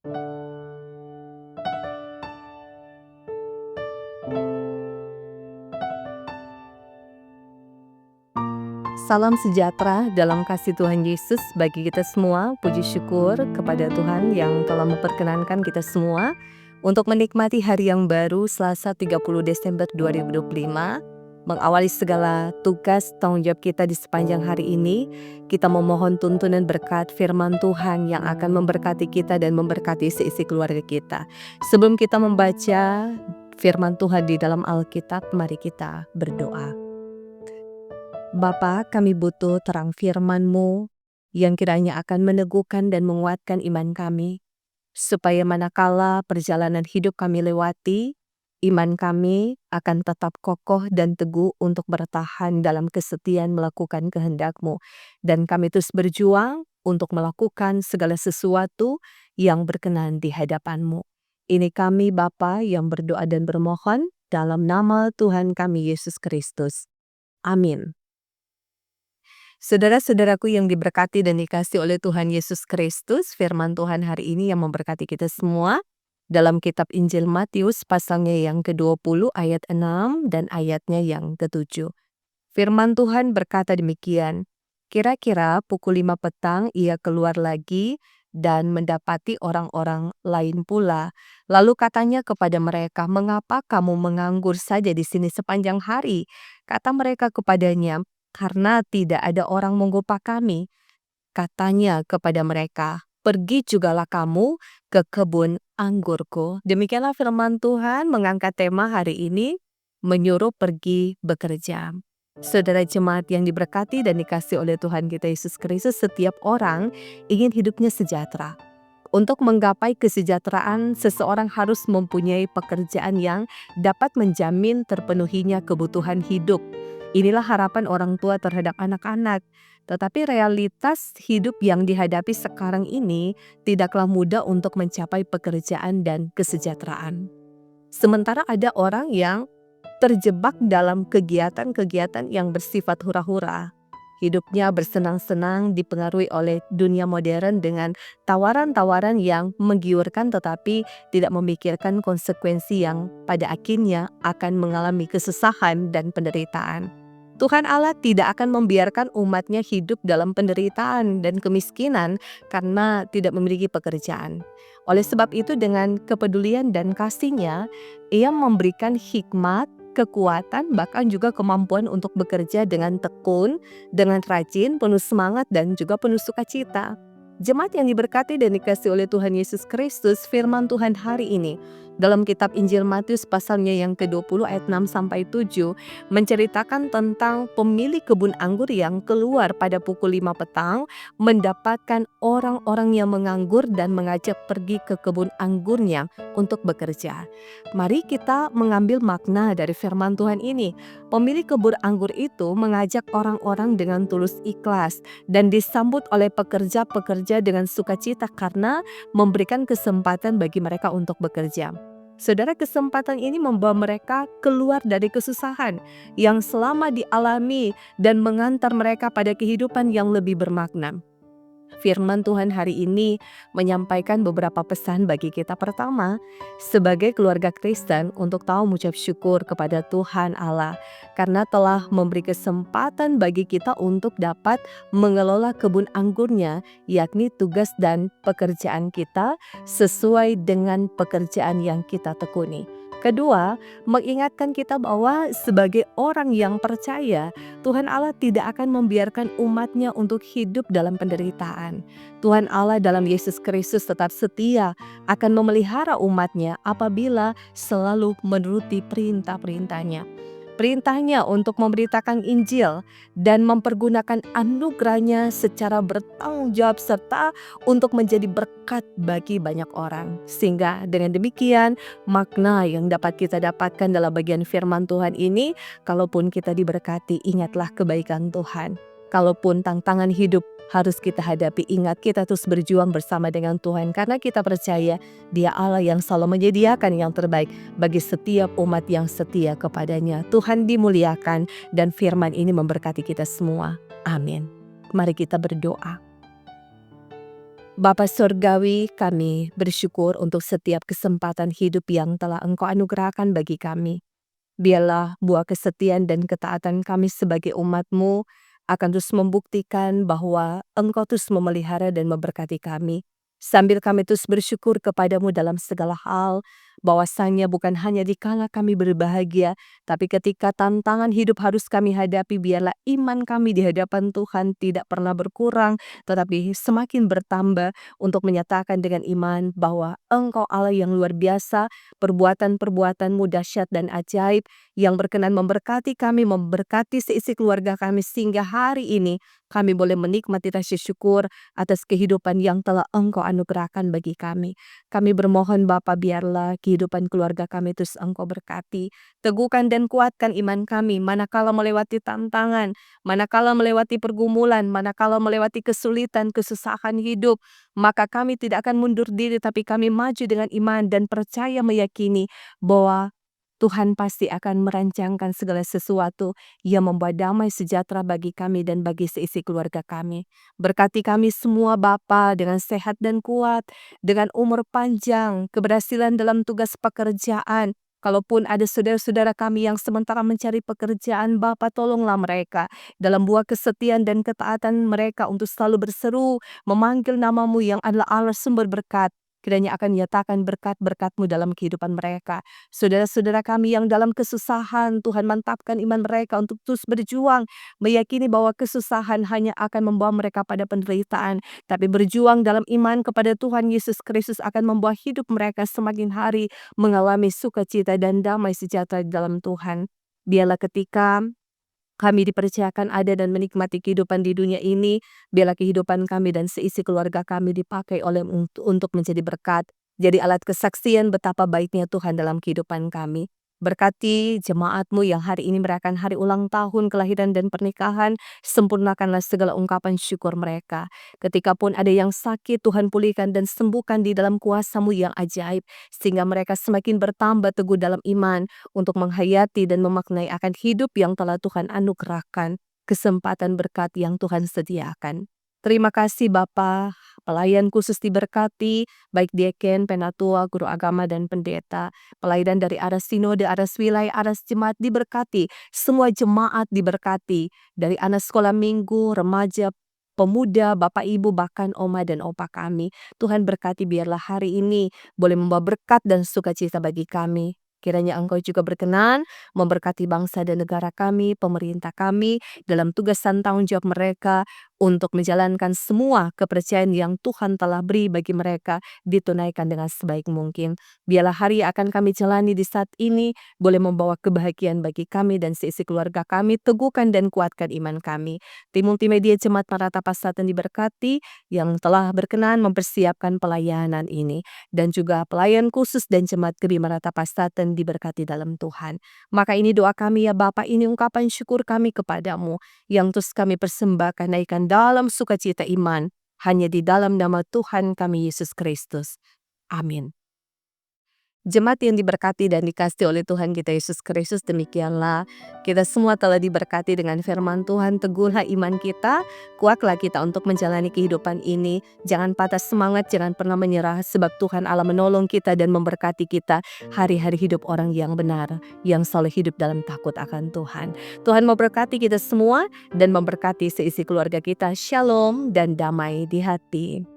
Salam sejahtera dalam kasih Tuhan Yesus bagi kita semua. Puji syukur kepada Tuhan yang telah memperkenankan kita semua untuk menikmati hari yang baru Selasa 30 Desember 2025. Mengawali segala tugas tanggung jawab kita di sepanjang hari ini, kita memohon tuntunan berkat firman Tuhan yang akan memberkati kita dan memberkati seisi keluarga kita. Sebelum kita membaca firman Tuhan di dalam Alkitab, mari kita berdoa. Bapa, kami butuh terang firman-Mu yang kiranya akan meneguhkan dan menguatkan iman kami, supaya manakala perjalanan hidup kami lewati, iman kami akan tetap kokoh dan teguh untuk bertahan dalam kesetiaan melakukan kehendak-Mu. Dan kami terus berjuang untuk melakukan segala sesuatu yang berkenan di hadapan-Mu. Ini kami Bapa yang berdoa dan bermohon dalam nama Tuhan kami Yesus Kristus. Amin. Saudara-saudaraku yang diberkati dan dikasihi oleh Tuhan Yesus Kristus, firman Tuhan hari ini yang memberkati kita semua dalam kitab Injil Matius pasalnya yang ke-20 ayat 6 dan ayatnya yang ke-7. Firman Tuhan berkata demikian, kira-kira pukul 5 petang ia keluar lagi dan mendapati orang-orang lain pula. Lalu katanya kepada mereka, "Mengapa kamu menganggur saja di sini sepanjang hari?" Kata mereka kepadanya, "Karena tidak ada orang menggupah kami." Katanya kepada mereka, "Pergi jugalah kamu ke kebun anggurku." Demikianlah firman Tuhan mengangkat tema hari ini, menyuruh pergi bekerja. Saudara jemaat yang diberkati dan dikasihi oleh Tuhan kita Yesus Kristus, setiap orang ingin hidupnya sejahtera. Untuk menggapai kesejahteraan, seseorang harus mempunyai pekerjaan yang dapat menjamin terpenuhinya kebutuhan hidup. Inilah harapan orang tua terhadap anak-anak. Tetapi realitas hidup yang dihadapi sekarang ini tidaklah mudah untuk mencapai pekerjaan dan kesejahteraan. Sementara ada orang yang terjebak dalam kegiatan-kegiatan yang bersifat hura-hura. Hidupnya bersenang-senang dipengaruhi oleh dunia modern dengan tawaran-tawaran yang menggiurkan tetapi tidak memikirkan konsekuensi yang pada akhirnya akan mengalami kesusahan dan penderitaan. Tuhan Allah tidak akan membiarkan umatnya hidup dalam penderitaan dan kemiskinan karena tidak memiliki pekerjaan. Oleh sebab itu dengan kepedulian dan kasih-Nya, Ia memberikan hikmat, kekuatan, bahkan juga kemampuan untuk bekerja dengan tekun, dengan rajin, penuh semangat, dan juga penuh sukacita. Jemaat yang diberkati dan dikasihi oleh Tuhan Yesus Kristus, firman Tuhan hari ini dalam kitab Injil Matius pasalnya yang ke-20 ayat 6-7 menceritakan tentang pemilik kebun anggur yang keluar pada pukul 5 petang mendapatkan orang-orang yang menganggur dan mengajak pergi ke kebun anggurnya untuk bekerja. Mari kita mengambil makna dari firman Tuhan ini. Pemilik kebun anggur itu mengajak orang-orang dengan tulus ikhlas dan disambut oleh pekerja-pekerja dengan sukacita karena memberikan kesempatan bagi mereka untuk bekerja. Saudara, kesempatan ini membawa mereka keluar dari kesusahan yang selama dialami dan mengantar mereka pada kehidupan yang lebih bermakna. Firman Tuhan hari ini menyampaikan beberapa pesan bagi kita. Pertama, sebagai keluarga Kristen untuk tahu mengucap syukur kepada Tuhan Allah karena telah memberi kesempatan bagi kita untuk dapat mengelola kebun anggurnya, yakni tugas dan pekerjaan kita sesuai dengan pekerjaan yang kita tekuni. Kedua, mengingatkan kita bahwa sebagai orang yang percaya, Tuhan Allah tidak akan membiarkan umatnya untuk hidup dalam penderitaan. Tuhan Allah dalam Yesus Kristus tetap setia akan memelihara umatnya apabila selalu menuruti perintah-perintahnya. Perintahnya untuk memberitakan Injil dan mempergunakan anugerahnya secara bertanggung jawab serta untuk menjadi berkat bagi banyak orang. Sehingga dengan demikian makna yang dapat kita dapatkan dalam bagian firman Tuhan ini, kalaupun kita diberkati, ingatlah kebaikan Tuhan. Kalaupun tantangan hidup harus kita hadapi, ingat kita terus berjuang bersama dengan Tuhan karena kita percaya Dia Allah yang selalu menyediakan yang terbaik bagi setiap umat yang setia kepadanya. Tuhan dimuliakan dan firman ini memberkati kita semua. Amin. Mari kita berdoa. Bapa Sorgawi, kami bersyukur untuk setiap kesempatan hidup yang telah Engkau anugerahkan bagi kami. Biarlah buah kesetiaan dan ketaatan kami sebagai umat-Mu akan terus membuktikan bahwa Engkau terus memelihara dan memberkati kami. Sambil kami terus bersyukur kepadamu dalam segala hal, bahwasannya bukan hanya dikala kami berbahagia, tapi ketika tantangan hidup harus kami hadapi, biarlah iman kami di hadapan Tuhan tidak pernah berkurang, tetapi semakin bertambah untuk menyatakan dengan iman bahwa Engkau Allah yang luar biasa, perbuatan-perbuatan-Mu dahsyat dan ajaib, yang berkenan memberkati kami, memberkati seisi keluarga kami, sehingga hari ini kami boleh menikmati rasa syukur atas kehidupan yang telah Engkau anugerahkan bagi kami. Kami bermohon Bapa, biarlah kehidupan keluarga kami terus Engkau berkati. Teguhkan dan kuatkan iman kami manakala melewati tantangan, manakala melewati pergumulan, manakala melewati kesulitan, kesusahan hidup. Maka kami tidak akan mundur diri, tapi kami maju dengan iman dan percaya meyakini bahwa Tuhan pasti akan merancangkan segala sesuatu yang membawa damai sejahtera bagi kami dan bagi seisi keluarga kami. Berkati kami semua Bapa dengan sehat dan kuat, dengan umur panjang, keberhasilan dalam tugas pekerjaan. Kalaupun ada saudara-saudara kami yang sementara mencari pekerjaan, Bapa tolonglah mereka dalam buah kesetiaan dan ketaatan mereka untuk selalu berseru, memanggil namamu yang adalah Allah sumber berkat. Kiranya akan nyatakan berkat-berkat-Mu dalam kehidupan mereka. Saudara-saudara kami yang dalam kesusahan, Tuhan mantapkan iman mereka untuk terus berjuang, meyakini bahwa kesusahan hanya akan membawa mereka pada penderitaan, tapi berjuang dalam iman kepada Tuhan Yesus Kristus akan membawa hidup mereka semakin hari mengalami sukacita dan damai sejahtera di dalam Tuhan. Biarlah ketika kami dipercayakan ada dan menikmati kehidupan di dunia ini, biarlah kehidupan kami dan seisi keluarga kami dipakai oleh untuk menjadi berkat, jadi alat kesaksian betapa baiknya Tuhan dalam kehidupan kami. Berkati jemaat-Mu yang hari ini merayakan hari ulang tahun kelahiran dan pernikahan, sempurnakanlah segala ungkapan syukur mereka. Ketika pun ada yang sakit, Tuhan pulihkan dan sembuhkan di dalam kuasa-Mu yang ajaib, sehingga mereka semakin bertambah teguh dalam iman, untuk menghayati dan memaknai akan hidup yang telah Tuhan anugerahkan, kesempatan berkat yang Tuhan sediakan. Terima kasih Bapa, pelayan khusus diberkati, baik dieken, penatua, guru agama, dan pendeta. Pelayanan dari aras sinode, aras wilayah, aras jemaat diberkati, semua jemaat diberkati, dari anak sekolah minggu, remaja, pemuda, bapak ibu, bahkan oma dan opa kami. Tuhan berkati, biarlah hari ini boleh membawa berkat dan sukacita bagi kami. Kiranya Engkau juga berkenan memberkati bangsa dan negara kami, pemerintah kami, dalam tugas dan tanggung jawab mereka untuk menjalankan semua kepercayaan yang Tuhan telah beri bagi mereka ditunaikan dengan sebaik mungkin. Biarlah hari yang akan kami jalani di saat ini boleh membawa kebahagiaan bagi kami dan seisi keluarga kami, teguhkan dan kuatkan iman kami. Tim multimedia Jemaat Maranatha Pastaten diberkati yang telah berkenan mempersiapkan pelayanan ini, dan juga pelayan khusus dan Jemaat Gereja Maranatha Pastaten diberkati dalam Tuhan. Maka ini doa kami ya Bapa, ini ungkapan syukur kami kepadamu yang terus kami persembahkan naikkan dalam sukacita iman, hanya di dalam nama Tuhan kami Yesus Kristus. Amin. Jemaat yang diberkati dan dikasihi oleh Tuhan kita Yesus Kristus, demikianlah kita semua telah diberkati dengan firman Tuhan. Teguhlah iman kita, kuatlah kita untuk menjalani kehidupan ini. Jangan patah semangat, jangan pernah menyerah, sebab Tuhan Allah menolong kita dan memberkati kita hari-hari hidup orang yang benar, yang selalu hidup dalam takut akan Tuhan. Tuhan memberkati kita semua dan memberkati seisi keluarga kita. Shalom dan damai di hati.